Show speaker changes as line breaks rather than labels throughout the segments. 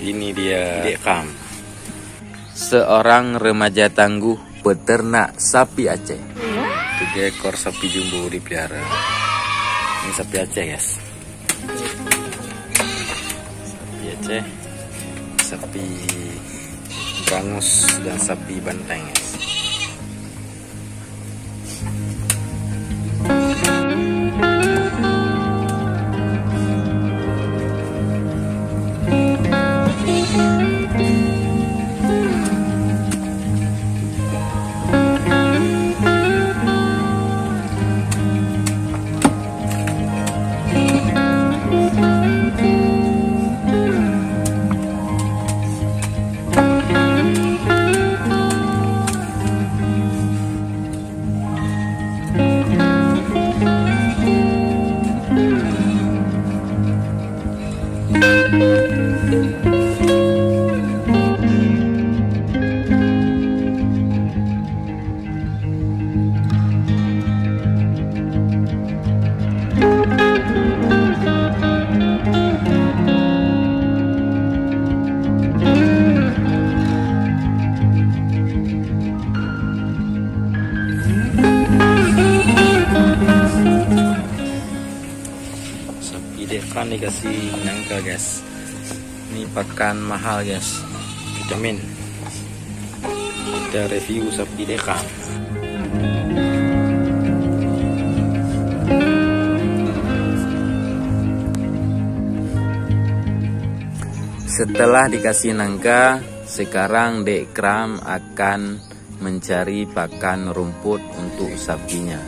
Ini dia Dekam, seorang remaja tangguh peternak sapi Aceh. 3 ekor sapi jumbo dipelihara. Ini sapi Aceh, guys. Sapi Aceh, sapi Brangus dan sapi Banteng, guys. Dekam dikasih nangka, guys. Ini pakan mahal, guys, vitamin. Kita review sapi Dekam. Setelah dikasih nangka, sekarang Dekam akan mencari pakan rumput untuk sapinya.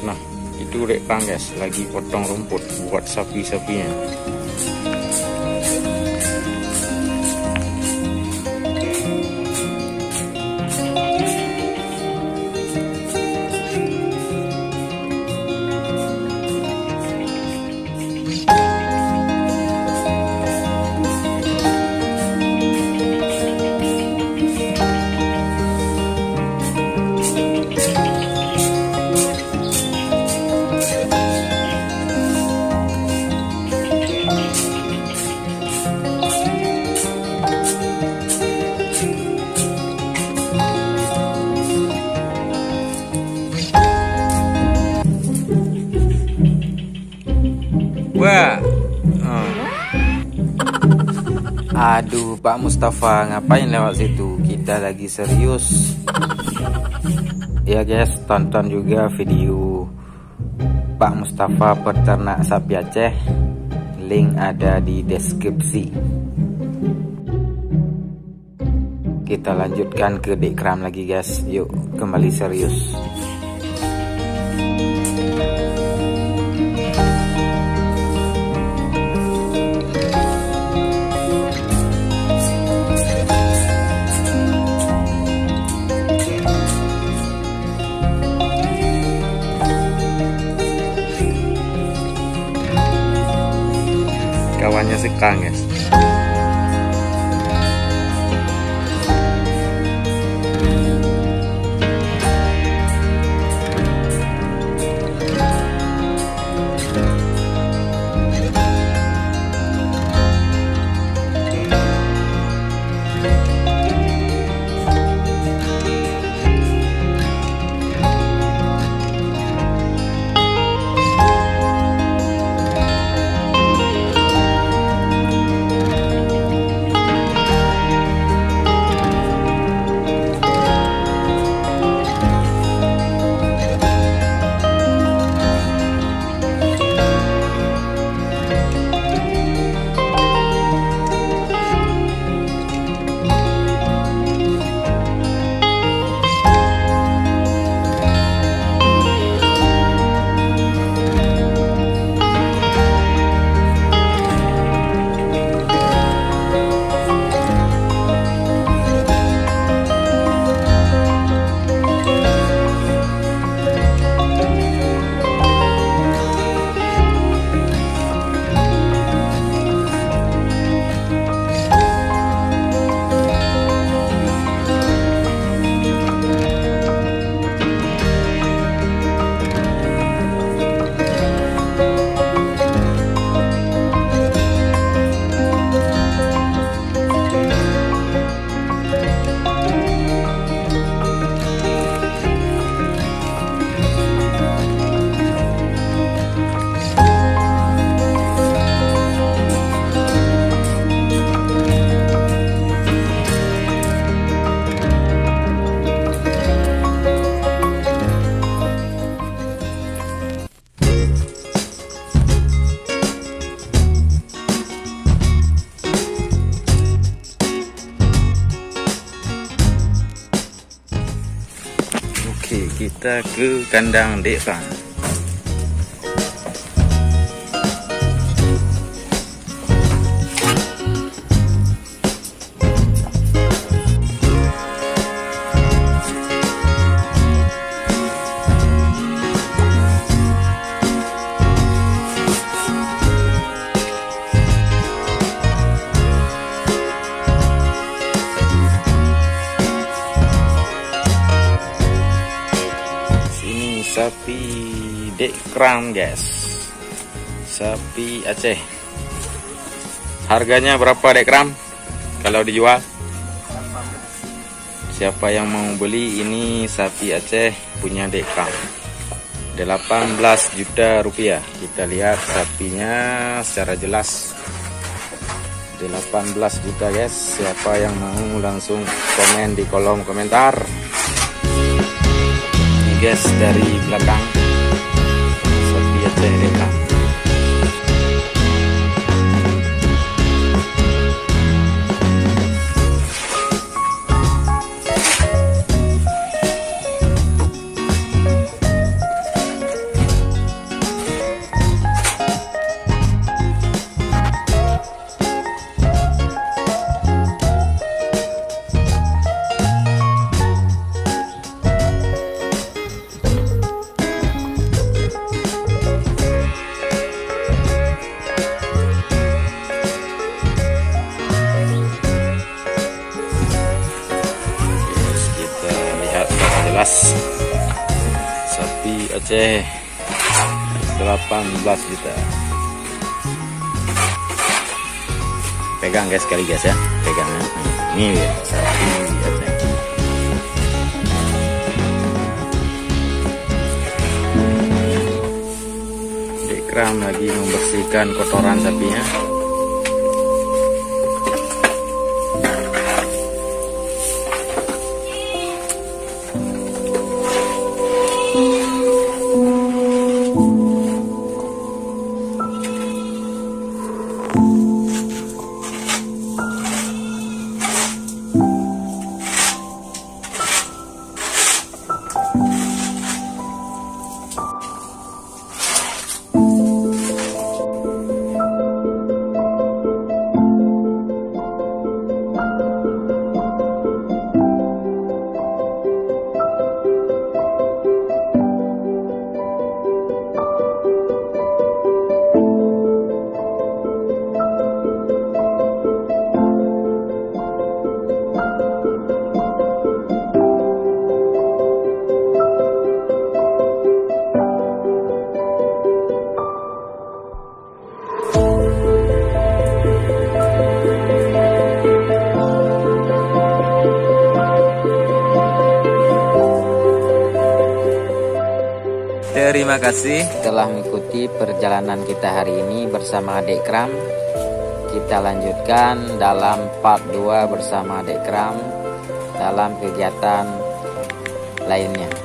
Nah, itu Dekam, guys, lagi potong rumput buat sapi-sapinya. Wah, aduh, Pak Mustafa, ngapain lewat situ? Kita lagi serius. Ya, guys, tonton juga video Pak Mustafa peternak sapi Aceh. Link ada di deskripsi. Kita lanjutkan ke Dekam lagi, guys. Yuk, kembali serius. Kawannya sekang, guys. kita ke kandang Dek Pram. Sapi Dek Pram guys, sapi Aceh. Harganya berapa Dek Pram kalau dijual? Siapa yang mau beli ini sapi Aceh punya Dek Pram, 18 juta rupiah. Kita lihat sapinya secara jelas, 18 juta guys. Siapa yang mau langsung komen di kolom komentar. Guys, dari belakang sapi Aceh Dek Pram. Jelas sapi Aceh 18 juta. Pegang guys, sekali guys ya, pegang ya. Ini ya, sapi Aceh. Dek Pram lagi membersihkan kotoran sapinya. Terima kasih telah mengikuti perjalanan kita hari ini bersama Dek Pram. Kita lanjutkan dalam part 2 bersama Dek Pram dalam kegiatan lainnya.